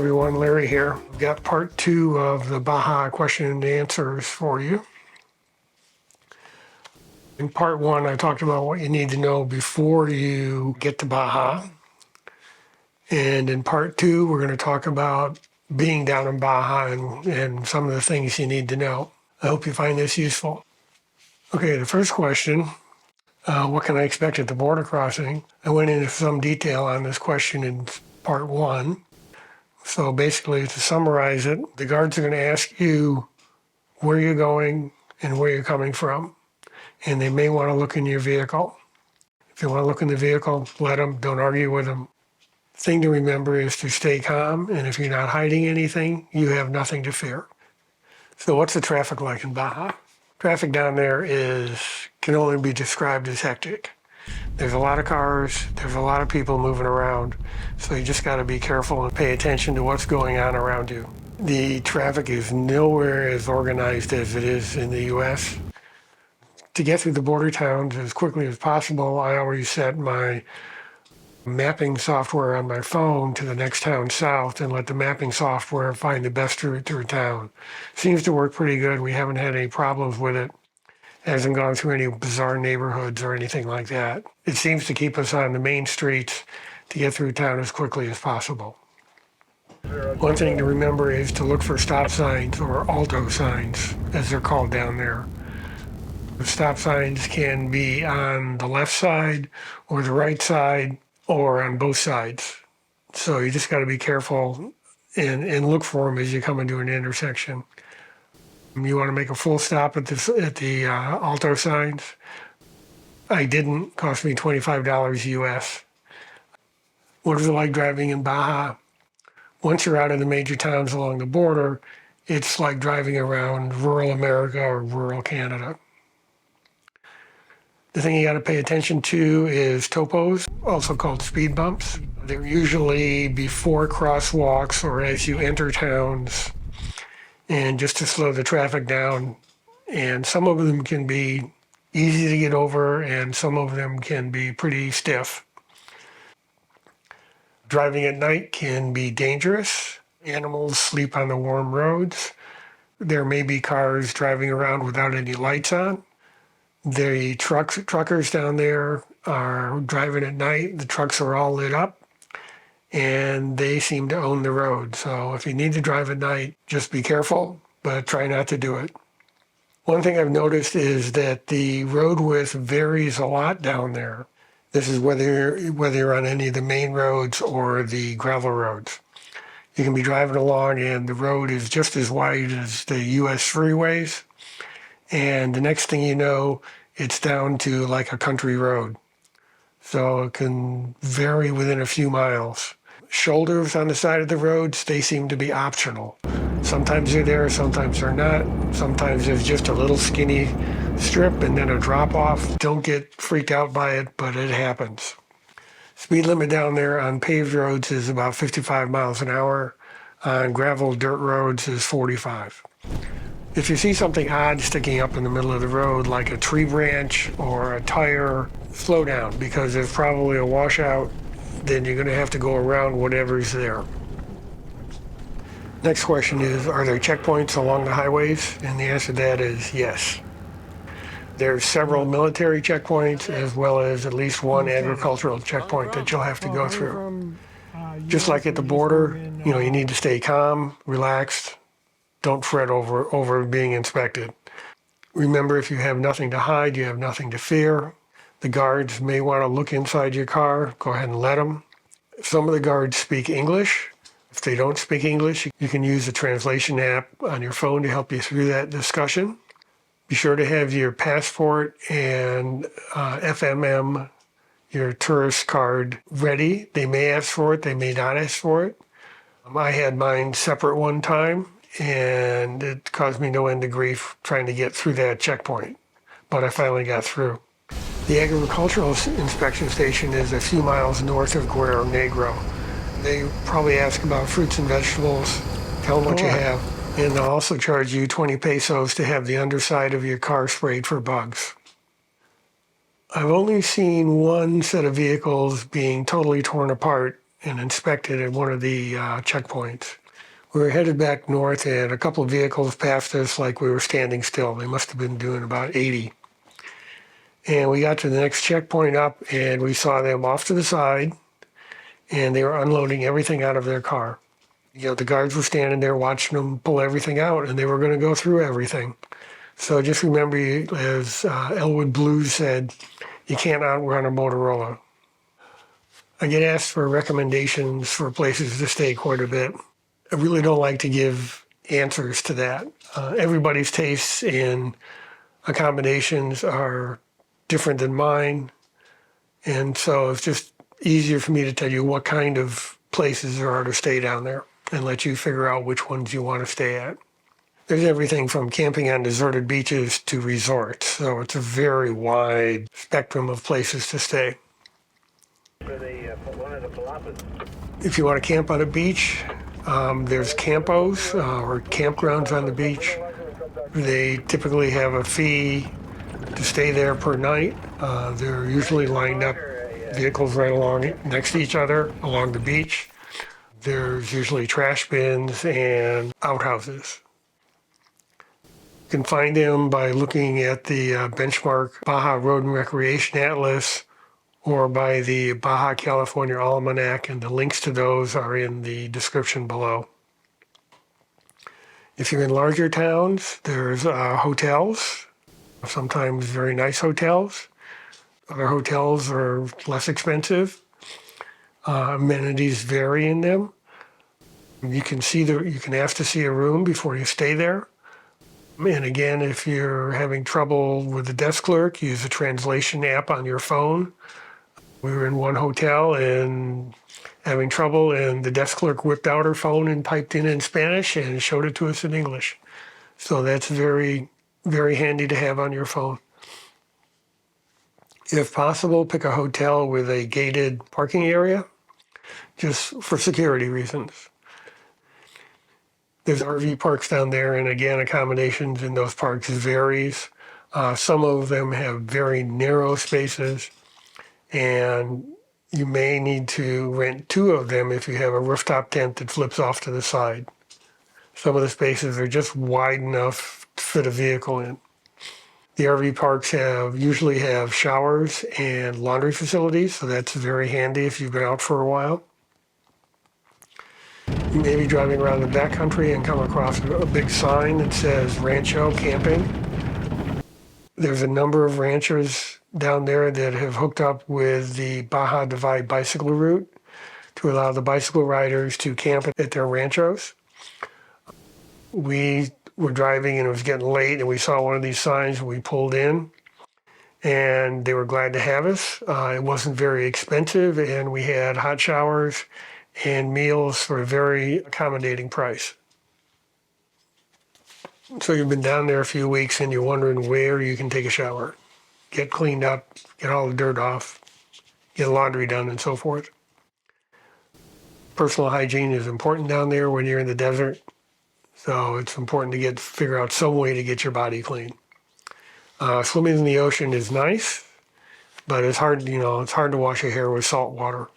everyone, Larry here. We've got part 2 of the Baja question and answers for you. In part 1, I talked about what you need to know before you get to Baja. And in part 2, we're going to talk about being down in Baja and some of the things you need to know. I hope you find this useful. Okay, the first question, what can I expect at the border crossing? I went into some detail on this question in part 1. So basically, to summarize it, the guards are going to ask you where you're going and where you're coming from. And they may want to look in your vehicle. If they want to look in the vehicle, let them, don't argue with them. Thing to remember is to stay calm, and if you're not hiding anything, you have nothing to fear. So what's the traffic like in Baja? Traffic down there can only be described as hectic. There's a lot of cars, there's a lot of people moving around, so you just got to be careful and pay attention to what's going on around you. The traffic is nowhere as organized as it is in the U.S. To get through the border towns as quickly as possible, I always set my mapping software on my phone to the next town south and let the mapping software find the best route through town. Seems to work pretty good. We haven't had any problems with it. Hasn't gone through any bizarre neighborhoods or anything like that. It seems to keep us on the main streets to get through town as quickly as possible. One thing to remember is to look for stop signs or alto signs, as they're called down there. The stop signs can be on the left side or the right side or on both sides. So you just got to be careful and look for them as you come into an intersection. You want to make a full stop at the alto signs. I didn't. Cost me $25 US. What is it like driving in Baja? Once you're out of the major towns along the border, it's like driving around rural America or rural Canada. The thing you got to pay attention to is topos, also called speed bumps. They're usually before crosswalks or as you enter towns, and just to slow the traffic down. And some of them can be easy to get over, and some of them can be pretty stiff. Driving at night can be dangerous. Animals sleep on the warm roads. There may be cars driving around without any lights on. The truckers down there are driving at night. The trucks are all lit up, and they seem to own the road. So if you need to drive at night, just be careful, but try not to do it. One thing I've noticed is that the road width varies a lot down there. This is whether you're on any of the main roads or the gravel roads. You can be driving along and the road is just as wide as the U.S. freeways. And the next thing you know, it's down to like a country road. So it can vary within a few miles. Shoulders on the side of the roads, they seem to be optional. Sometimes they're there, sometimes they're not. Sometimes there's just a little skinny strip and then a drop off. Don't get freaked out by it, but it happens. Speed limit down there on paved roads is about 55 miles an hour. On gravel dirt roads is 45. If you see something odd sticking up in the middle of the road, like a tree branch or a tire, slow down because there's probably a washout. Then you're going to have to go around whatever's there. Next question is, are there checkpoints along the highways? And the answer to that is yes. There's several military checkpoints as well as at least one agricultural checkpoint that you'll have to go through. Just like at the border, you need to stay calm, relaxed. Don't fret over being inspected. Remember, if you have nothing to hide, you have nothing to fear. The guards may want to look inside your car. Go ahead and let them. Some of the guards speak English. If they don't speak English, you can use the translation app on your phone to help you through that discussion. Be sure to have your passport and FMM, your tourist card, ready. They may ask for it, they may not ask for it. I had mine separate one time, and it caused me no end of grief trying to get through that checkpoint. But I finally got through. The agricultural inspection station is a few miles north of Guerrero Negro. They probably ask about fruits and vegetables, tell them what you have, and they'll also charge you 20 pesos to have the underside of your car sprayed for bugs. I've only seen one set of vehicles being totally torn apart, and inspected at one of the checkpoints. We were headed back north, and a couple of vehicles passed us like we were standing still. They must have been doing about 80. And we got to the next checkpoint up, and we saw them off to the side, and they were unloading everything out of their car. The guards were standing there watching them pull everything out, and they were going to go through everything. So just remember, as Elwood Blues said, you can't outrun a Motorola. I get asked for recommendations for places to stay quite a bit. I really don't like to give answers to that. Everybody's tastes in accommodations are different than mine, and so it's just easier for me to tell you what kind of places there are to stay down there and let you figure out which ones you want to stay at. There's everything from camping on deserted beaches to resorts, so it's a very wide spectrum of places to stay. If you want to camp on a beach, there's campos or campgrounds on the beach. They typically have a fee to stay there per night. They're usually lined up, vehicles right along next to each other along the beach. There's usually trash bins and outhouses. You can find them by looking at the benchmark Baja Road and Recreation Atlas or by the Baja California Almanac, and the links to those are in the description below. If you're in larger towns, there's hotels, sometimes very nice hotels. Other hotels are less expensive. Amenities vary in them. You can ask to see a room before you stay there. And again, if you're having trouble with the desk clerk, use a translation app on your phone. We were in one hotel and having trouble, and the desk clerk whipped out her phone and typed in Spanish and showed it to us in English. So that's very, very handy to have on your phone. If possible, pick a hotel with a gated parking area, just for security reasons. There's RV parks down there, and again, accommodations in those parks varies. Some of them have very narrow spaces, and you may need to rent 2 of them if you have a rooftop tent that flips off to the side. Some of the spaces are just wide enough to fit a vehicle in. The RV parks usually have showers and laundry facilities, so that's very handy if you've been out for a while. You may be driving around the backcountry and come across a big sign that says Rancho Camping. There's a number of ranchers down there that have hooked up with the Baja Divide bicycle route to allow the bicycle riders to camp at their ranchos. We were driving and it was getting late, and we saw one of these signs and we pulled in, and they were glad to have us. It wasn't very expensive, and we had hot showers and meals for a very accommodating price. So you've been down there a few weeks and you're wondering where you can take a shower, get cleaned up, get all the dirt off, get laundry done, and so forth. Personal hygiene is important down there when you're in the desert, so it's important to figure out some way to get your body clean. Swimming in the ocean is nice, but it's hard to wash your hair with salt water.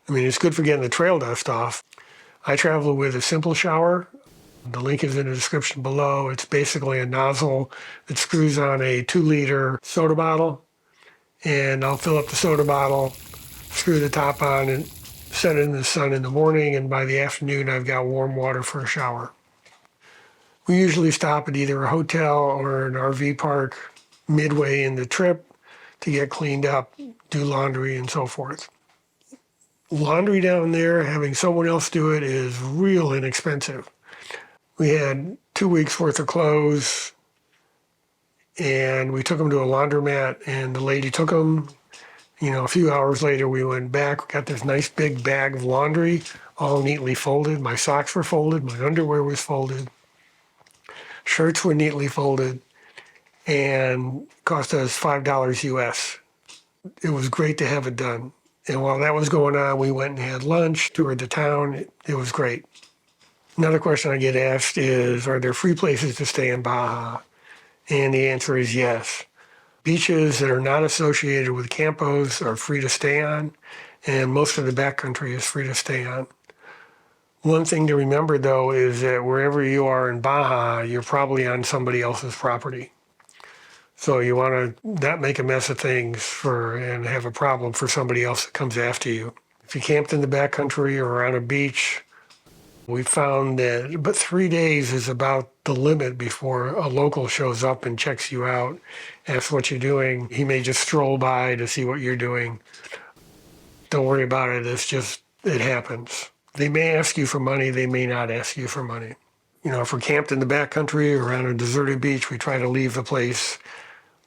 I mean, it's good for getting the trail dust off. I travel with a simple shower. The link is in the description below. It's basically a nozzle that screws on a 2-liter soda bottle, and I'll fill up the soda bottle, screw the top on, and set it in the sun in the morning, and by the afternoon I've got warm water for a shower. We usually stop at either a hotel or an RV park midway in the trip to get cleaned up, do laundry, and so forth. Laundry down there, having someone else do it, is real inexpensive. We had 2 weeks worth of clothes, and we took them to a laundromat, and the lady took them. A few hours later we went back, got this nice big bag of laundry, all neatly folded. My socks were folded, my underwear was folded, shirts were neatly folded, and cost us $5 US. It was great to have it done. And while that was going on, we went and had lunch, toured the town. It was great. Another question I get asked is, are there free places to stay in Baja? And the answer is yes. Beaches that are not associated with campos are free to stay on, and most of the backcountry is free to stay on. One thing to remember, though, is that wherever you are in Baja, you're probably on somebody else's property. So you want to not make a mess of things and have a problem for somebody else that comes after you. If you camped in the backcountry or on a beach, we found that but 3 days is about the limit before a local shows up and checks you out, asks what you're doing. He may just stroll by to see what you're doing. Don't worry about it. It happens. They may ask you for money. They may not ask you for money. If we're camped in the backcountry or on a deserted beach, we try to leave the place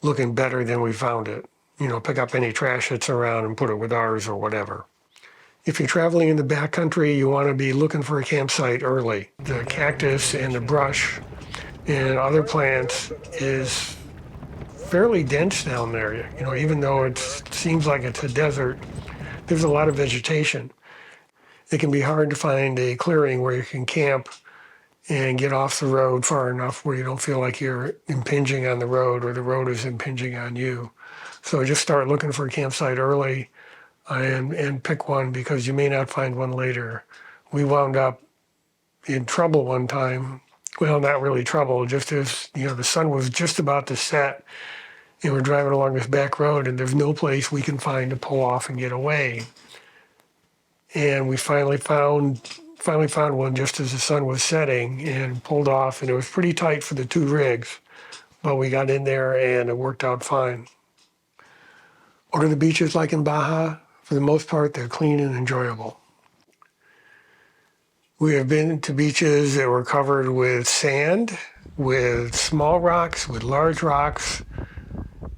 looking better than we found it. Pick up any trash that's around and put it with ours or whatever. If you're traveling in the backcountry, you want to be looking for a campsite early. The cactus and the brush and other plants is fairly dense down there. Even though it seems like it's a desert, there's a lot of vegetation. It can be hard to find a clearing where you can camp and get off the road far enough where you don't feel like you're impinging on the road or the road is impinging on you. So just start looking for a campsite early and pick one, because you may not find one later. We wound up in trouble one time. Well, not really trouble, just as, the sun was just about to set and we're driving along this back road and there's no place we can find to pull off and get away. And we finally found one just as the sun was setting and pulled off, and it was pretty tight for the 2 rigs, but we got in there and it worked out fine. What are the beaches like in Baja? For the most part, they're clean and enjoyable. We have been to beaches that were covered with sand, with small rocks, with large rocks,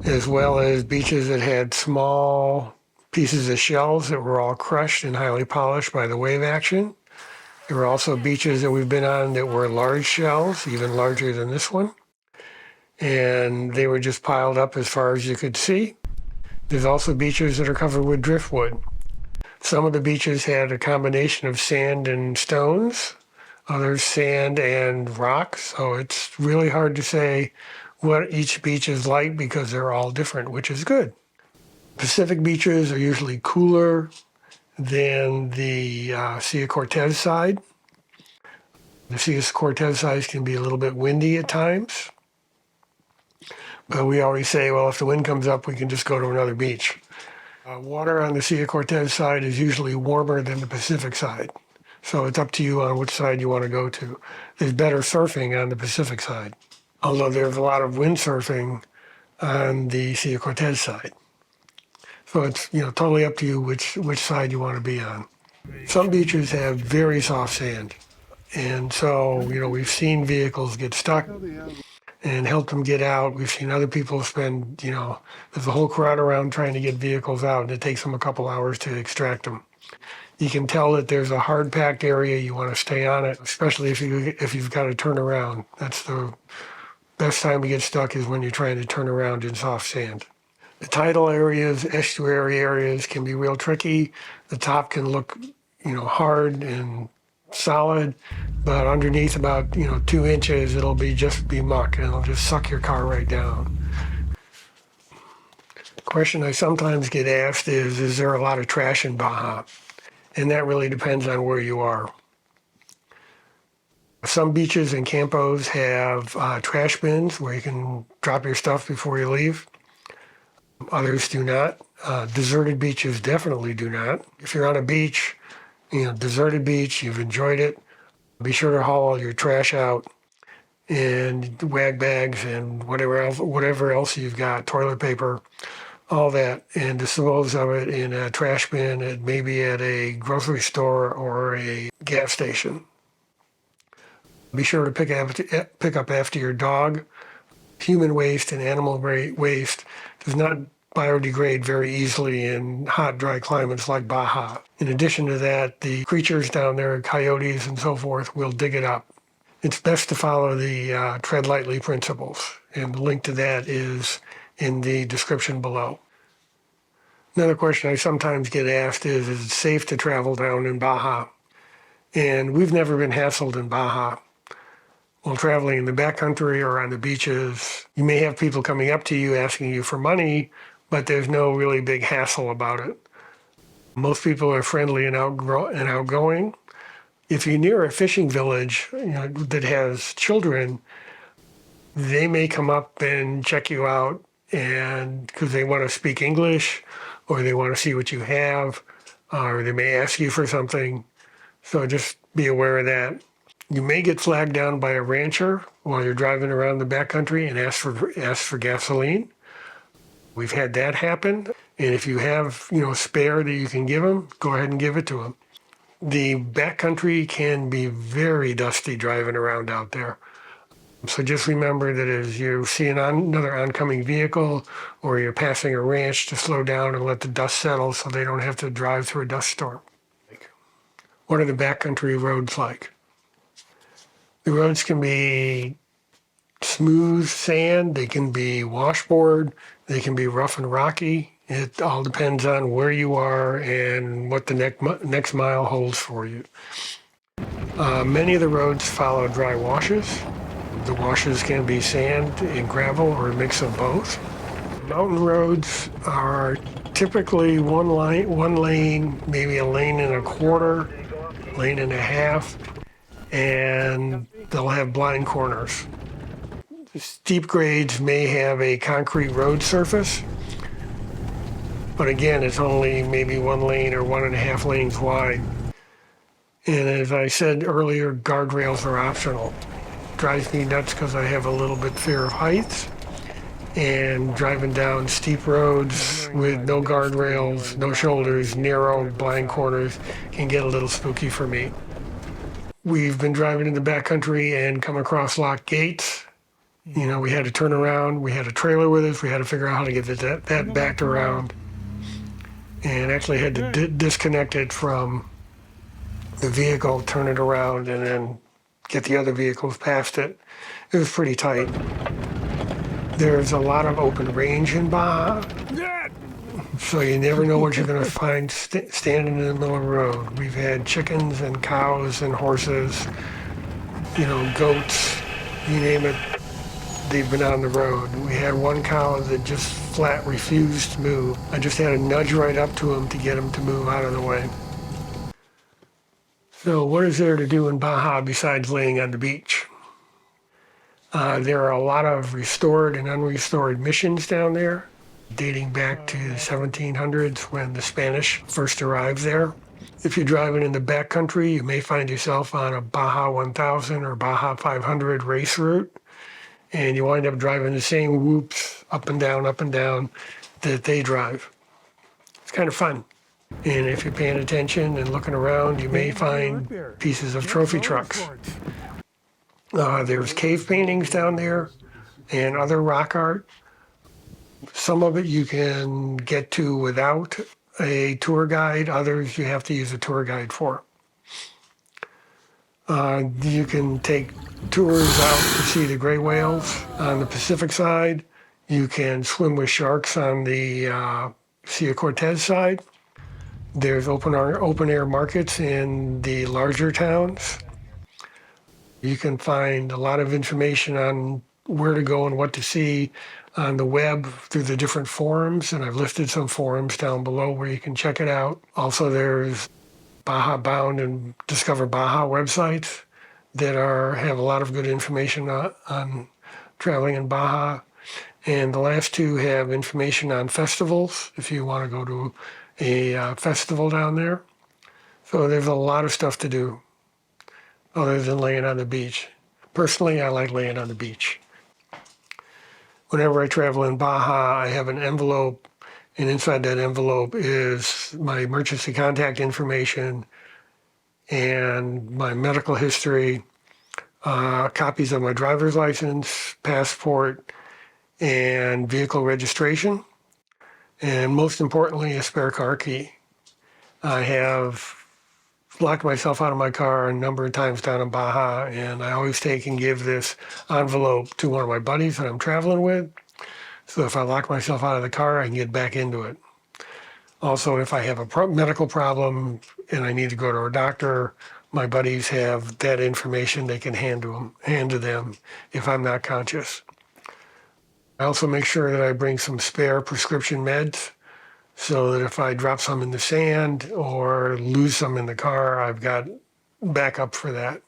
as well as beaches that had small pieces of shells that were all crushed and highly polished by the wave action. There were also beaches that we've been on that were large shells, even larger than this one, and they were just piled up as far as you could see. There's also beaches that are covered with driftwood. Some of the beaches had a combination of sand and stones, others sand and rock, so it's really hard to say what each beach is like because they're all different, which is good. Pacific beaches are usually cooler than the Sea of Cortez side. The Sea of Cortez side can be a little bit windy at times, but we always say, well, if the wind comes up, we can just go to another beach. Water on the Sea of Cortez side is usually warmer than the Pacific side, so it's up to you on which side you want to go to. There's better surfing on the Pacific side, although there's a lot of windsurfing on the Sea of Cortez side. So it's totally up to you which side you want to be on. Some beaches have very soft sand, and so we've seen vehicles get stuck and help them get out. We've seen other people spend there's a whole crowd around trying to get vehicles out, and it takes them a couple hours to extract them. You can tell that there's a hard packed area. You want to stay on it, especially if you've got to turn around. That's the best time to get stuck, is when you're trying to turn around in soft sand. The tidal areas, estuary areas can be real tricky. The top can look, hard and solid, but underneath about, 2 inches, it'll just be muck, and it'll just suck your car right down. The question I sometimes get asked is there a lot of trash in Baja? And that really depends on where you are. Some beaches and campos have trash bins where you can drop your stuff before you leave. Others do not. Deserted beaches definitely do not. If you're on a beach, deserted beach, you've enjoyed it, be sure to haul all your trash out and wag bags and whatever else you've got, toilet paper, all that, and dispose of it in a trash bin, maybe at a grocery store or a gas station. Be sure to pick up after your dog. Human waste and animal waste does not biodegrade very easily in hot, dry climates like Baja. In addition to that, the creatures down there, coyotes and so forth, will dig it up. It's best to follow the tread lightly principles, and the link to that is in the description below. Another question I sometimes get asked is it safe to travel down in Baja? And we've never been hassled in Baja. While traveling in the backcountry or on the beaches, you may have people coming up to you asking you for money, but there's no really big hassle about it. Most people are friendly and outgoing. If you're near a fishing village, that has children, they may come up and check you out, and because they want to speak English, or they want to see what you have, or they may ask you for something. So just be aware of that. You may get flagged down by a rancher while you're driving around the backcountry and ask for gasoline. We've had that happen. And if you have, spare that you can give them, go ahead and give it to them. The backcountry can be very dusty driving around out there. So just remember that as you see another oncoming vehicle or you're passing a ranch, to slow down and let the dust settle so they don't have to drive through a dust storm. What are the backcountry roads like? The roads can be smooth sand, they can be washboard, they can be rough and rocky. It all depends on where you are and what the next mile holds for you. Many of the roads follow dry washes. The washes can be sand and gravel or a mix of both. Mountain roads are typically one lane, maybe a lane and a quarter, lane and a half, and they'll have blind corners. Steep grades may have a concrete road surface, but again, it's only maybe one lane or 1.5 lanes wide. And as I said earlier, guardrails are optional. Drives me nuts because I have a little bit fear of heights, and driving down steep roads with no guardrails, no shoulders, narrow blind corners can get a little spooky for me. We've been driving in the backcountry and come across locked gates. We had to turn around. We had a trailer with us. We had to figure out how to get that backed around, and actually had to disconnect it from the vehicle, turn it around, and then get the other vehicles past it. It was pretty tight. There's a lot of open range in Baja, so you never know what you're going to find standing in the middle of the road. We've had chickens and cows and horses, goats, you name it. They've been on the road. We had one cow that just flat refused to move. I just had to nudge right up to him to get him to move out of the way. So what is there to do in Baja besides laying on the beach? There are a lot of restored and unrestored missions down there, dating back to the 1700s when the Spanish first arrived there. If you're driving in the backcountry, you may find yourself on a Baja 1000 or Baja 500 race route, and you wind up driving the same whoops up and down that they drive. It's kind of fun. And if you're paying attention and looking around, you may find pieces of trophy trucks. There's cave paintings down there and other rock art. Some of it you can get to without a tour guide. Others you have to use a tour guide for. You can take tours out to see the gray whales on the Pacific side. You can swim with sharks on the Sea of Cortez side. There's open air markets in the larger towns. You can find a lot of information on where to go and what to see on the web through the different forums, and I've listed some forums down below where you can check it out. Also, there's Baja Bound and Discover Baja websites that have a lot of good information on traveling in Baja. And the last two have information on festivals, if you want to go to a festival down there. So there's a lot of stuff to do other than laying on the beach. Personally, I like laying on the beach. Whenever I travel in Baja, I have an envelope, and inside that envelope is my emergency contact information and my medical history, copies of my driver's license, passport, and vehicle registration, and most importantly, a spare car key. I have locked myself out of my car a number of times down in Baja, and I always take and give this envelope to one of my buddies that I'm traveling with. So if I lock myself out of the car, I can get back into it. Also, if I have a medical problem and I need to go to a doctor, my buddies have that information they can hand to them if I'm not conscious. I also make sure that I bring some spare prescription meds. so that if I drop some in the sand or lose some in the car, I've got backup for that.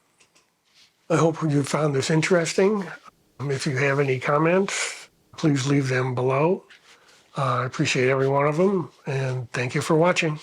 I hope you found this interesting. If you have any comments, please leave them below. I appreciate every one of them, and thank you for watching.